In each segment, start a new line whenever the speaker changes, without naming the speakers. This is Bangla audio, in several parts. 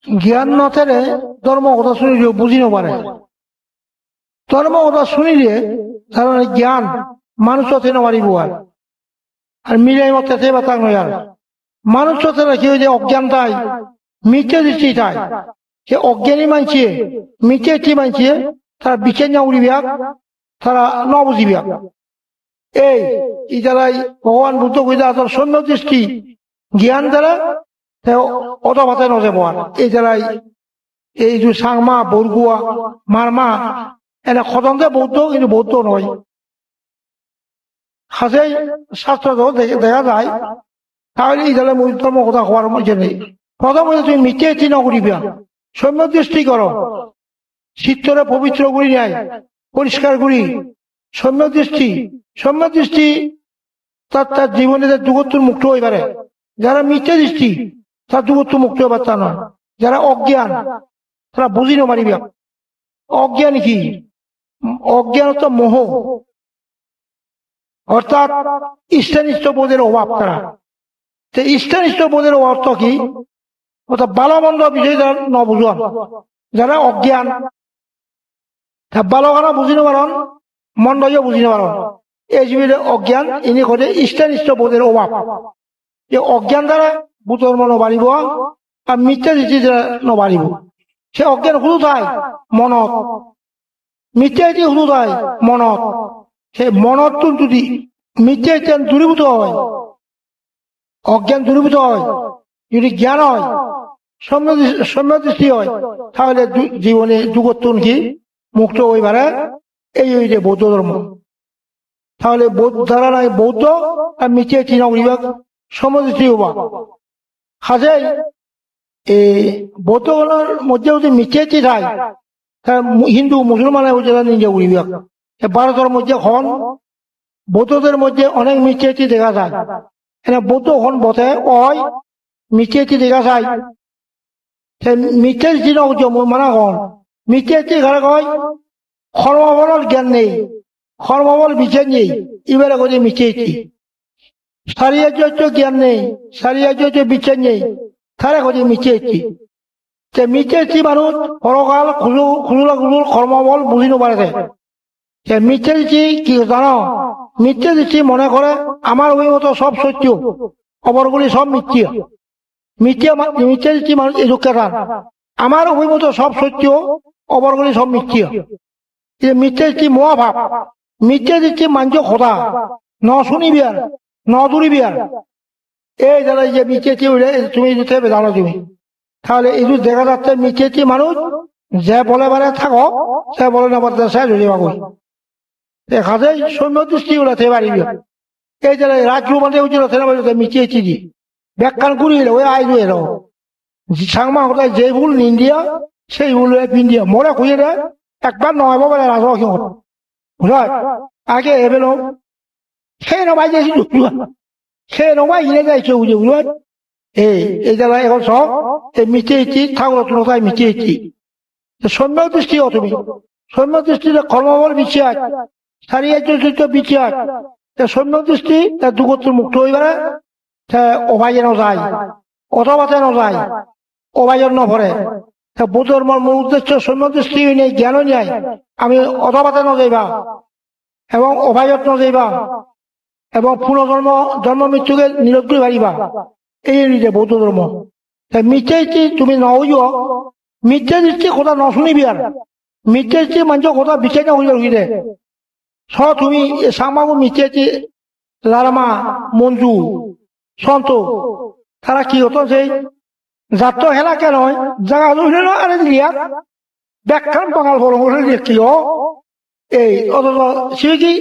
জ্ঞান নথেরে ধর্ম কথা শুনিলেও বুঝি নপারে ধর্ম কথা শুনিলে তার জ্ঞান মানুষ হতে নপারিব আর মিলাই মতে সে বাতাং নয় আর মানুষ হতে কি হয়ে যে অজ্ঞানটাই মিথ্যে দৃষ্টি তাই সে অজ্ঞানী মানছে মিথ্যে মানছে তারা বিচার না উড়িবিয়াক তারা ন বুঝিবিয়াক এই যারাই ভগবান বুদ্ধ কইতা তার সৌম্য দৃষ্টি জ্ঞান দ্বারা অত ভাতে নজে পাওয়ার এই যারাই এই যে সাংমা বরগুয়া মারমা এনে খতন্দে বৌদ্ধ কিন্তু বৌদ্ধ নয় হাসে শাস্ত্র দেখা যায় তাহলে এই যারা মূর্ধর্ম কথা হওয়ার মধ্যে নেই প্রথম হচ্ছে তুমি মিথ্যে নকরিবা সৌম্য দৃষ্টি করো চিত্তরে পবিত্র করি নাই পরিষ্কার করি সৌম্য দৃষ্টি তার জীবনে দুগত্তর মুক্ত হয়ে পারে যারা মিথ্যে দৃষ্টি তার দুগত্ব মুক্ত হয়ে পারত না যারা অজ্ঞান তারা বুঝি নপারিবে অজ্ঞান কি অজ্ঞান তো মোহ অর্থাৎ ইষ্টানিষ্ট বোধের অভাব তারা ইষ্টানিষ্ট বোধের অর্থ কি অর্থাৎ ভালো মন্দ বিষয় যারা ন বুঝান যারা অজ্ঞান ভালো খানা বুঝি নারণ মন্ডও বুঝি নারণ এই জীবিত অজ্ঞান ইনি করে ইষ্টানিষ্ট বোধের অভাব এই অজ্ঞান দ্বারা বুধর মন বাড়িব আর মিথ্যা দৃষ্টি নবাড়িব সে অজ্ঞান শুধু তাই মনত মিথ্যা শুধু তাই মনত সে মনত যদি মিথ্যা জ্ঞান দূরীভূত হয় অজ্ঞান দূরীভূত হয় যদি জ্ঞান হয় সৌম্য দৃষ্টি হয় তাহলে জীবনে যুগোত্তর কি মুক্ত হয়ে পারে এই যে বৌদ্ধ ধর্ম তাহলে যারা নাই বৌদ্ধ আর মিথ্যে চিনা উড়িবাক সৌম্য দৃষ্টি হবা হাজে এই বৌদ্ধগণের মধ্যে যদি মিথ্যে থাকে হিন্দু মুসলমানের নিজে উড়িবাক ভারতের মধ্যে হন বৌদ্ধদের মধ্যে অনেক মিথ্যে দেখা যায় এনে বৌদ্ধ হন বটে ওই মিথ্যে দেখা যায় মিথ্যে চিনা মানা হন মিথ্যে ঘরে কয় কর্মবলের জ্ঞান নেই কর্মবল বিচার নেই এবারে করে মিথ্যে সারিয়ার্য জ্ঞান নেই সারিয়ার্য বিচার নেই তারা করে মিথ্যে মানুষ পরকাল খুজুর কর্মবল বুঝি নপারে মিথ্যে কি জানো মিথ্যে মনে করে আমার অভিমত সব সত্য অপরগুলি সব মিথ্যে মানুষ এই দুঃখে আমার অভিমত সব সত্য অপরগুলি সব মিথ্যে মহাভাব মিথ্যে মাঞ্চ কথা ন শুনিবিয়ার ন দূরিবিয়ার এই যারা যে মিথ্যে উঠে তুমি জানো তুমি তাহলে এই দেখা যাচ্ছে মিথ্যে মানুষ যে বলে বারে থাকো সে বলে না পারতে সে যদি বাগুই দেখা যায় সৌম্য দৃষ্টি উড়াতে পারিবি এই যারা রাজ্য মানে মিথ্যে দি ব্যাখ্যান করিল ওই আইলো এলো সাংমা কোথায় যে ভুল ইন্ডিয়া সেই ভুল ইন্ডিয়া মরে খুঁজে দেয় একবার নয় বলে রাজা সিংহ বুঝল আগে এবেল সে নবাই যাইছি সে নবাই ইনে যাইছে বুঝে বুঝল এই যারা এখন সব এই মিথ্যে ঠাকুর তাই মিথ্যে সৌম্য দৃষ্টি তুমি সৌম্য দৃষ্টিতে কর্মবল বিচার সারিয়ার্য বিচার সৌম্য দৃষ্টি তার দুগত্তর মুক্ত হইবারে অভাইয়ে নযায় অথবাতে নযায় অভাইয়ের নভরে বুদ্ধর মূল উদ্দেশ্য সৌম্য দৃষ্টি নেই জ্ঞান নেই আমি অথবাতে নযাইবা এবং অভাইয়ত নযাইবা এবং পুনর্জন্ম জন্ম মৃত্যুকে নিরোধ করে পারিবা এই যে বৌদ্ধ ধর্ম মিথ্যে তুমি নহইও মিথ্যে দৃষ্টি কথা ন শুনিবি আর মিথ্যে দৃষ্টি মানুষ কথা বিচার না হইলে হইলে স তুমি সামাগো মিথ্যে লারামা মঞ্জু সন্ত তারা কি হতো সেই যাত্র হেলা কেন হয় জায়গা আরে দিয়া ব্যাখ্যান বাঙাল বড় কি এই অথচ সে কি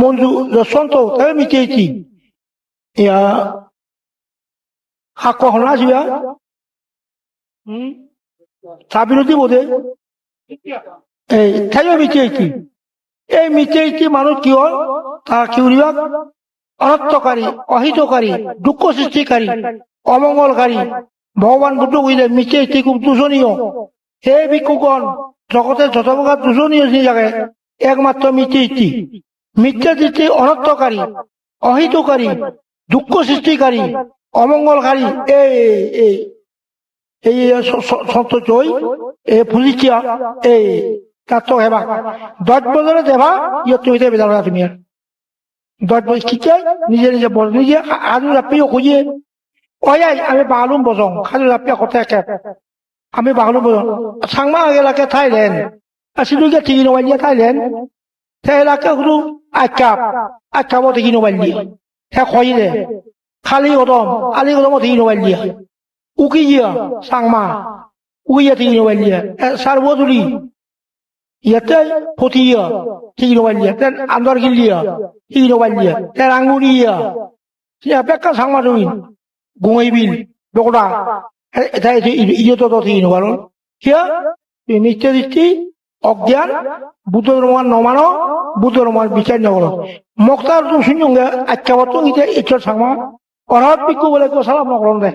মঞ্জু সন্ত তাই মিথ্যে ইয়া কখন আসিবা তা বিরোধী বোধে এই তাইও মিথ্যে এই মিথ্যে মানুষ কি হয় তা কি উড়িবা অনর্থকারী অহিতকারী দুঃখ সৃষ্টিকারী অমঙ্গলকারী ভগবান বুদ্ধ কইলে মিথ্যে খুব দূষণীয় হে ভিক্ষুগণ জগতের যত প্রকার দূষণীয় জায়গায় একমাত্র মিথ্যে দৃষ্টি অনর্থকারী অহিতকারী দুঃখ সৃষ্টিকারী অমঙ্গলকারী এই সন্তোষই এই পুলিশিয়া এই কাত হেবা 10 বছরে দেবা ইয়ে তুমি দেবে দাঁড়া তুমি আর 10 বছর কিকে নিজে নিজে বল নিজে আলু রাপিও খুঁজে ওই আমি বালুম বজং খালু রাপিয়া কথা একে আমি বালুম বজং সাংমা এলাকে থাইল্যান্ড আসিলুকে ঠিকই নবাইলিয়া থাইল্যান্ড সে এলাকা হলো আকাবো ঠিকই নবাইলিয়া সে খয়লে খালি গদম আলি গদমও ঠিকই নবাইলিয়া উকিয়া সাংমা উকিয়া ঠিকই নবাইলিয়া সারবদুলি ইয়াতে ফটিয়া ঠিকই নবাইলিয়া তেন আন্দর গিলিয়া ঠিকই নবাইলিয়া তেন আঙ্গুরিয়া সিয়া বেকা সাংমা তুমি গঙাইবিল বকড়া এটা ইয়ে তো ঠিকই নবারণ কিয়া মিথ্যে দিচ্ছি অজ্ঞান বুদ্ধ ধর্ম নমানো বুদ্ধ ধর্ম বিচার নগর মক্তার তো শুনবে আচ্ছা বতো ইতে ইচ্ছর সাংমা অরহত পিকু বলে কেউ সালাম নকরন দে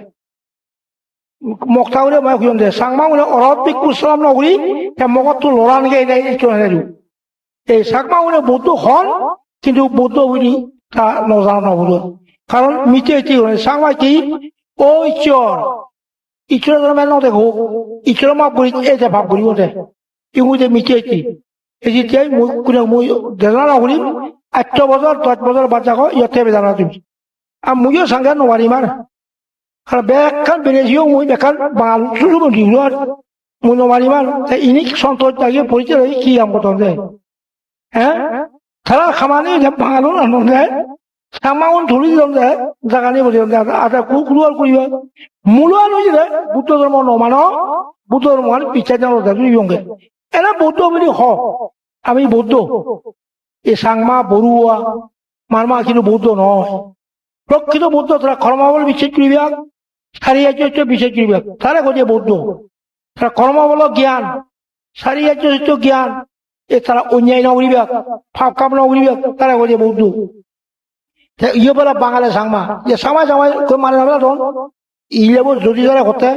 মক্তা বলে মই খুঁজন দে সাংমা বলে অরহত পিকু সালাম নকরি মগত তো লড়ান গে এই সাংমা বলে বৌদ্ধ হন কিন্তু বৌদ্ধ বলি তা নজান নবুদ্ধ কারণ মিটে এটি সাংমা কি ও ঈশ্বর ধর্মের ন দেখো ঈশ্বর মা করি এই যে ভাব করিব দে ইংরেজি মিটে এটি এই যে মই দেনা নকরি 8 বছর 10 বছর বাচ্চা ইয়াতে বেদানা তুমি আর মুইও সাংগা নবারি মার আর বেকার বেরেজিও মুই বেকার বাল শুরু করি আর মুই নবারি মার ইনিক সন্তোষ লাগিয়ে পরিচয় কি কাম করতে দেয় হ্যাঁ তারা খামানি বাঙালো না দেয় সামাউন ধরি দিলাম দেয় জাগানি বলি আটা কুকুর করিব মূল যে বুদ্ধ ধর্ম নমান বুদ্ধ ধর্ম পিছা জানো তুই এরা বৌদ্ধ বলি হ আমি বৌদ্ধ এই সাংমা বড়ুয়া মারমা কিন্তু বৌদ্ধ নয় প্রকৃত বৌদ্ধ তারা কর্মাবল বিশেষ করিবা সারিয়াচ বিশেষ করিবা তারা গিয়ে বৌদ্ধ তারা কর্মাবল জ্ঞান সারিয়াচ জ্ঞান এ তারা অন্যায় নগরিবা ফাপ কাপ নগরিবা তারা গিয়ে বৌদ্ধ ইয়ে বলা বাঙালি সাংমা যে সামাই সামাই মানে না তখন ইলেব যদি যারা হতে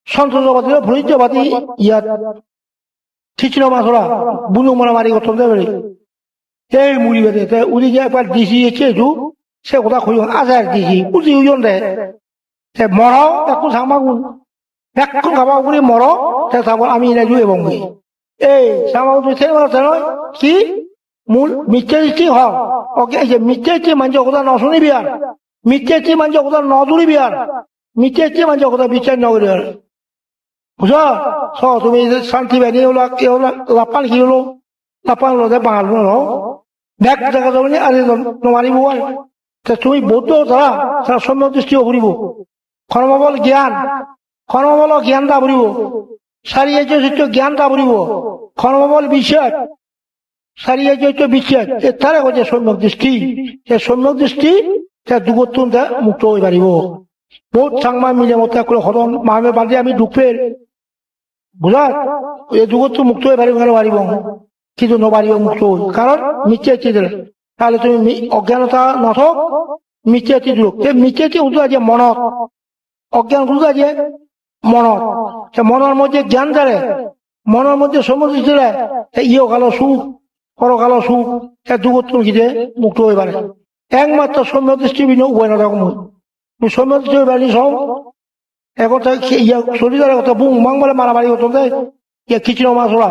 সন্তোষবাদী ভরিত্যবাদী ইয়াত খিচুড়া মাছরা বুনু মারামারি করতে পারে এই মুড়ি বেঁধে উড়ি গিয়ে একবার দিছি চেয়েছু সে কথা খুঁজ আজার দিছি উঠি ওজন দে মর একটু সামাগুন একটু খাবা করে মর তারপর আমি এনে এবং এই সামাগুন নয় কি মূল মিথ্যে হক ওকে এই যে মিথ্যে মানুষ কথা ন শুনিবি আর মিথ্যে মানুষ কথা ন দূরিবি আর মিথ্যে মানুষ কথা বিচার নগরি আর বুঝ তুমি শান্তি বাহিনী লাপান কি হলো লাপান হলো বাঙাল হলো ব্যাগ দেখা যাবে আর নমানিব তুমি বৌদ্ধ তারা তারা সম্যক দৃষ্টি ফুরিব কর্মবল জ্ঞান দা ফুরিব সারিয়াচ জ্ঞান দা ফুরিব কর্মবল বিশ্বাস সারিয়াচ বিশ্বাস তারা হচ্ছে সম্যক দৃষ্টি সম্যক দৃষ্টি দুগত মুক্ত হয়ে পারিব বহুত সাংমা মিলে মতো করে হরণ মামে বাঁধে আমি ঢুকপের বুঝা এই দুগত মুক্ত হয়ে পারিব পারিব কিন্তু নবারিব মুক্ত কারণ মিথ্যে দিলে তাহলে তুমি অজ্ঞানতা নথক মিথ্যে দিল মিথ্যে উঠু আছে মনত অজ্ঞান গুলো আছে মনত মনের মধ্যে জ্ঞান ধরে মনের মধ্যে সমুদ্র দিলে ইয়ে কালো সুখ পরকালো সুখ দুগত গিয়ে মুক্ত হয়ে পারে একমাত্র সৌম্য দৃষ্টি বিন উভয় না রকম সৌম্য দৃষ্টি বাড়ি সব একথা শরীরের কথা বুং বাং বলে মারামারি হতো দেয় ইয়া খিচুড়া মাছ ওরা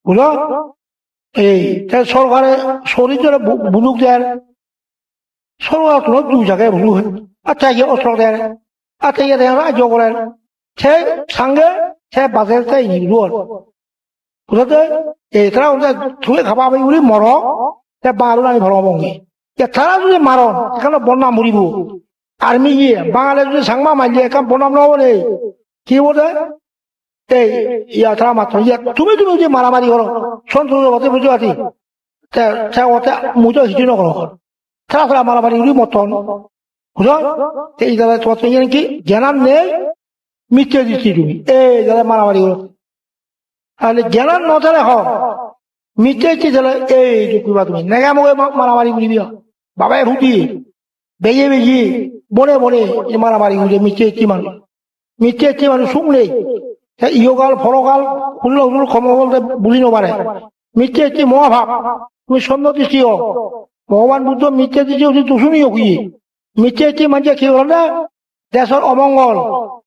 বুঝলো এই সরকারে শরীর বুলুক দেয় সরকার কোনো দু জায়গায় ভুলু হয় আচ্ছা গিয়ে অস্ত্র দেয় আচ্ছা গিয়ে দেয় রাজ্য করেন সে সঙ্গে সে বাজার তাই নি রুয়ার বুঝতে এই তারা ধুয়ে খাবা বলি মর বারো আমি ভরম বঙ্গি তারা যদি মারন এখানে বন্যা মরিব আর্মি গিয়ে বাঙালি যদি সাংমা মারলে এখন বনাম নহবো কি বলে এই ইয়া তারা মাত্র তুমি যদি মারামারি করো সন্তোষ বুঝতে পারছি মুজো হিচু নকরো তারা তারা মারামারি করি মতন বুঝো এই দাদা তোমার কি জ্ঞান নেই মিথ্যে দিচ্ছি তুমি এই দাদা মারামারি করো তাহলে জ্ঞান নথালে হ মিথ্যে দিচ্ছি তাহলে এই করবা তুমি নেগা মগে মারামারি করিবি বাবাই ভুটি বেগে বেগিয়ে বনে বনে মারামারি করে মিথ্যে মানুষ মিথ্যে মানুষ শুনলেই ইহকাল ফরকাল হুল্লো হুল ক্ষমা বলতে বুঝি নপারে মিথ্যে মহাভাব তুমি সম্যক দৃষ্টি হোক ভগবান বুদ্ধ মিথ্যে দৃষ্টি হচ্ছে দুশুনি কি মিথ্যে মানুষ কি হল না দেশৰ অমঙ্গল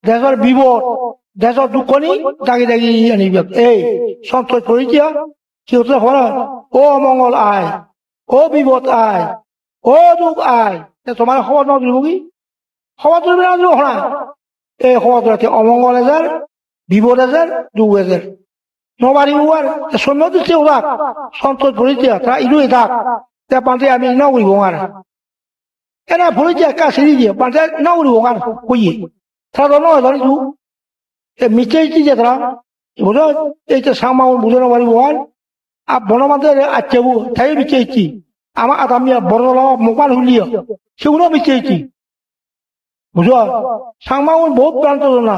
দেশৰ বিপদ দেশৰ দুখনি দাগি দাগি আনিব এই সন্তোষ কৰি দিয়া সিহঁতে হয় ও অমঙ্গল আয় ও বিপদ আয় ও দুখ আয় তোমার খবর নজরুল কি খবর তুলবে না হরা এই খবর তোলাতে অমঙ্গল এজার বিপদ এজার দুখ এজার নবারি উয়ার সৈন্য দিচ্ছে ওরাক সন্তোষ করে দিয়া তারা ইলুই থাক তা পান্তে আমি না উড়িব আর এরা ভরে দিয়া কাছে দিয়ে পান্তে না উড়িব আর কই তারা নয় ধরে তু মিটে যে তারা বুঝো এইটা সামাউন বুঝে নবারি উয়ার আর বনমাদের আচ্ছাবু তাই মিটেছি আমার আদামিয়া বড় মোবাইল হুলিয়া সেগুলো মিটেছি বুঝো সামাউন বহুত প্রান্ত না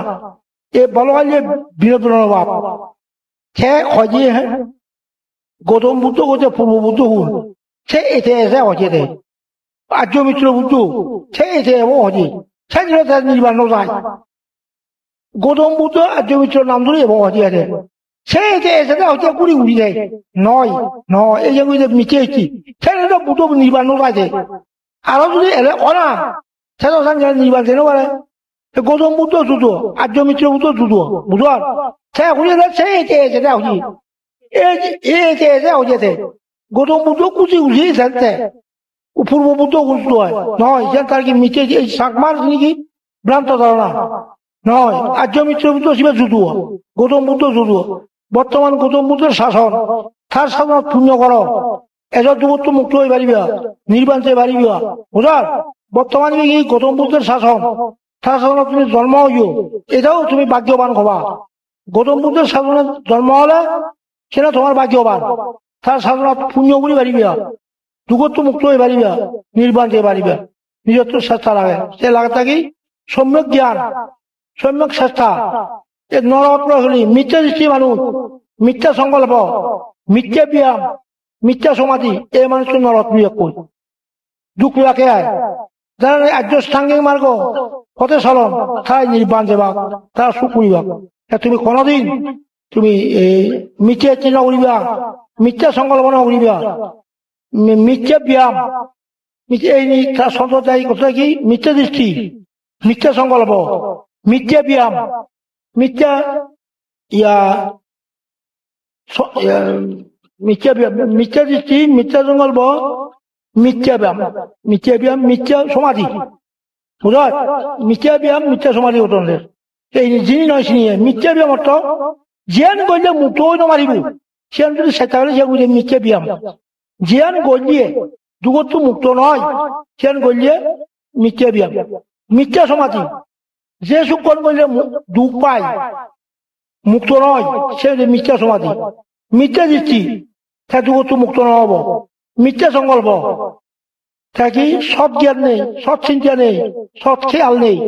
এ বলগাইলে বিনোদনের বাপ সে হজিয়ে গৌতম বুদ্ধ কোথায় পূর্ব বুদ্ধ হুন সে এতে এসে হজে দেয় আর্য মিত্র বুদ্ধ সে এতে এবং হজে সে নির্বাণ যায় গৌতম বুদ্ধ আর্য মিত্র নাম ধরে এবং হজে আছে সে এতে এসে হচ্ছে কুড়ি উড়ি দেয় নয় নয় এই যে মিটে এসছি সে বুদ্ধ নির্বাণ যায় আরো যদি এলে অনা সে তো নির্বাণ দেন পারে গৌতম বুদ্ধ জুতো আর্য মিত্র বুদ্ধ জুতো বুঝল সে হুড়িয়ে দেয় সে এতে এসে দেয় হজি এতে এসে হজেতে গৌতম বুদ্ধ কুচি কুচি জানতে পূর্ব বুদ্ধ গুরুত্ব হয় নয় যে তার কি মিটে এই শাকমার নাকি ভ্রান্ত ধারণা নয় আর্য মিত্র বুদ্ধ শিবে জুতো গৌতম বুদ্ধ জুতো বর্তমান গৌতম বুদ্ধের শাসন তার শাসন পূর্ণ করো এজন যুবত্ব মুক্ত হয়ে পারিবা নির্বাণ চেয়ে পারিবা বুঝার বর্তমানে এই গৌতম বুদ্ধের শাসন তার শাসন তুমি জন্ম হইও এটাও তুমি ভাগ্যবান হবা গৌতম বুদ্ধের শাসনে জন্ম হলে সেটা তোমার ভাগ্যবান তার সাধনা পুণ্য করে পারিবা যুগত্ব মুক্ত হয়ে পারিবা নির্বাণ চেয়ে পারিবা নিজত্ব চেষ্টা লাগে সে লাগাটা কি সম্যক জ্ঞান সম্যক চেষ্টা নরপর হলি মিথ্যা দৃষ্টি মানুষ মিথ্যা সংকল্প মিথ্যা ব্যায়াম মিথ্যা সমাধি এই মানুষকে নরক বিয়োগ করি দুঃখ রাখে আয় যারা আর্যষ্টাঙ্গিক মার্গ পথে চলন তারাই নির্বাণ দেবা তারা সুখ করিবা তুমি কোনদিন তুমি মিথ্যা চিন্তা করিবা মিথ্যা সংকল্প করিবা মিথ্যা ব্যায়াম এই তার সন্তোষদায়ী কথা কি মিথ্যা দৃষ্টি মিথ্যা সংকল্প মিথ্যা ব্যায়াম মিথ্যা মিথ্যা দৃষ্টি মিথ্যা সংকল্প মিথ্যা ব্যায়াম মিথ্যা সমাধি বুঝল মিথ্যা ব্যায়াম মিথ্যা সমাধি ঘটনের এই যিনি নয় চিনিয়ে মিথ্যা ব্যায়াম অর্থ জিয়ান গলে মুক্ত হয়ে মারিব সিয়ান যদি চেষ্টা করে সে বুঝে মিথ্যা ব্যায়াম জিয়ান গলিয়ে যুগত্ব মুক্ত নয় সিয়ান গলিয়ে মিথ্যা ব্যায়াম মিথ্যা সমাধি যে সুক্ষণ করলে দুঃখ পায় মুক্ত নয় সে মিথ্যা সমাধি মিথ্যা দৃষ্টি তা যুগত্ব মুক্ত নহব মিথ্যা সংকল্প থাকি সৎ জ্ঞান নেই সৎ চিন্তা নেই সৎ খেয়াল নেই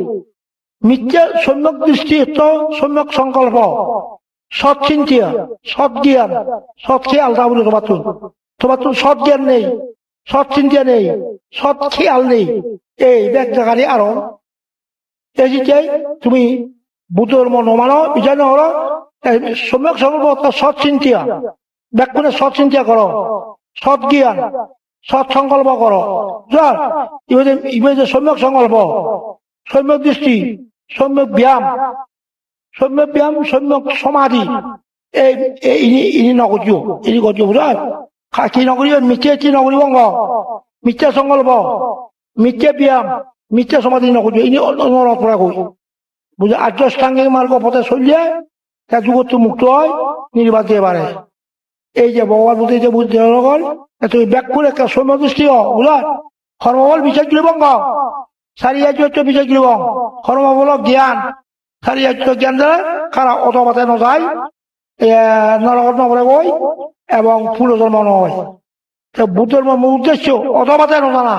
মিথ্যা সম্যক দৃষ্টি সম্যক সংকল্প সৎ চিন্তা সৎ জ্ঞান সৎ খেয়াল তা বলে তোমার তো সৎ জ্ঞান নেই সৎ চিন্তা নেই সৎ খেয়াল নেই এই ব্যাখ্যাকারী আরো এই যে তুমি বুদ্ধ ধর্ম নমানো বিচার নহর সম্যক সংকল্প সৎ চিন্তা ব্যাখ্যানে সৎ চিন্তা করো সৎ জ্ঞান সৎ সংকল্প করো যে সম্যক সংকল্প সম্যক দৃষ্টি সম্যক ব্যায়াম সম্যক সমাধি এই নকরিও এই করিও বুঝার কি নকরিও মিথ্যা নকরিব মিথ্যা সংকল্প মিথ্যা ব্যায়াম মিথ্যা সমাধি নকরিও ইনি অনুরোধ করা কই বুঝে আর্যষ্টাঙ্গিক মার্গ পথে চলিয়ে তার যুগত্ব মুক্ত হয় নির্বাণ দিয়ে পারে এই যে ভগবান বুদ্ধি যে বুদ্ধি হল তুমি ব্যাক করে একটা সম্যক দৃষ্টি বুঝার কর্মবল বিচার গৃহঙ্গ চারিয়ার্য বিচার গৃহ কর্মবল জ্ঞান চারিয়ার্য জ্ঞান দ্বারা কারা অতপাতে নযায় নরকত নপরে গই এবং পুনর্জন্ম নয় বুদ্ধের মূল উদ্দেশ্য অতপাতে নজানা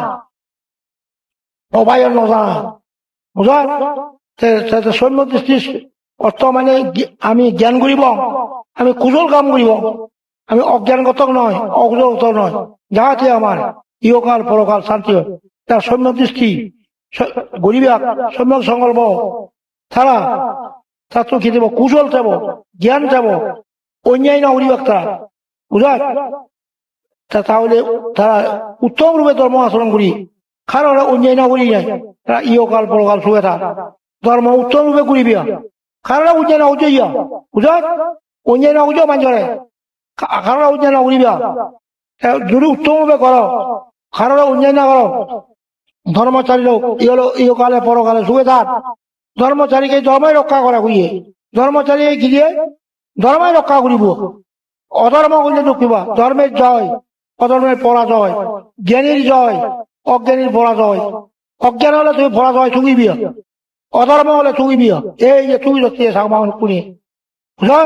অবায়ন নজানা বুঝার সম্যক দৃষ্টি অর্থ মানে আমি জ্ঞান করিব আমি কুশল কাম করিব আমি অজ্ঞানগত নয় অকুশলগত নয় যাহাতে আমার ইহকাল পরকাল শান্তি হয় তার সম্যক দৃষ্টি গরিবা সম্যক সংকল্প তারা ছাত্র কি দেব কুশল চাব জ্ঞান চাব অন্যায় না করিবা তারা বুঝার তাহলে তারা উত্তম রূপে ধর্ম আচরণ করি কারণ অন্যায় না করি নাই ইহকাল পরকাল সুখে থাক ধর্ম উত্তম রূপে করিবিয়া কারণ অন্যায় না হচ্ছে ইয়া বুঝা অন্যায় না হচ্ছে মানুষরে কারণ অন্যায় না করিবিয়া যদি উত্তম রূপে করো কারণ অন্যায় না করো ধর্মচারী লোক ইহকালে পরকালে সুখে থাক ধর্মচারীকে ধর্মই রক্ষা করা করিয়ে ধর্মচারী গিয়ে ধর্মই রক্ষা করিব অধর্ম করলে দুঃখিবা ধর্মের জয় অধর্মের পরাজয় জ্ঞানীর জয় অজ্ঞানীর পরাজয় অজ্ঞান হলে তুমি পরাজয় চুকিবিয়া অধর্ম হলে চুকিবিয়া এই যে চুকি যাচ্ছে সামান শুনি বুঝা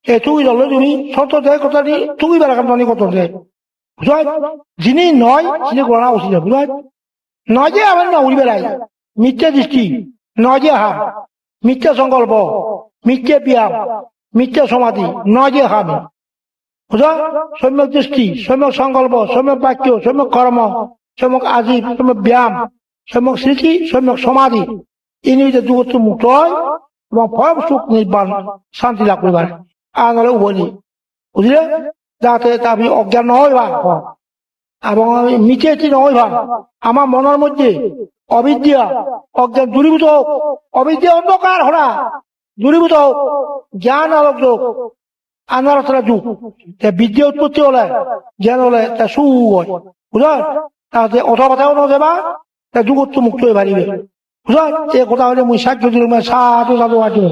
এই চুকি ধরলে তুমি সত্য দেয় কথা দিয়ে চুকিবার এখন মানে কত দেয় বুঝা যিনি নয় তিনি করা উচিত বুঝা নয় যে আমার না উড়ি বেড়াই মিথ্যা দৃষ্টি নয় যে হাম মিথ্যা সংকল্প মিথ্যে ব্যায়াম মিথ্যা সমাধি নয় যে হাম বুঝা সম্যক দৃষ্টি সম্যক সংকল্প সম্যক বাক্য সম্যক কর্ম সম্যক আজীব সম্যক ব্যায়াম সম্যক স্মৃতি সম্যক সমাধি ইনি যে যুগত মুক্ত হয় এবং পরম সুখ নির্বাণ শান্তি লাভ করিবার আর নাহলে উভয় বুঝলে যাতে আমি অজ্ঞান নহয় বা এবং মিথ্যে নহয় বা আমার মনের মধ্যে অবিদ্যা অজ্ঞান দূরীভূত হোক অবিদ্যা অন্ধকার হরা দূরীভূত হোক জ্ঞান আলোক যোগ আন্ধারতলা যুগ বিদ্যা উৎপত্তি হলে জ্ঞান হলে তা সু হয় বুঝা তাতে অথবাথাও নযাবা তা যুগত মুক্ত হয়ে পারিবে বুঝা এই কথা হলে মুই সাক্ষ্য দিল সাধু সাধু আছো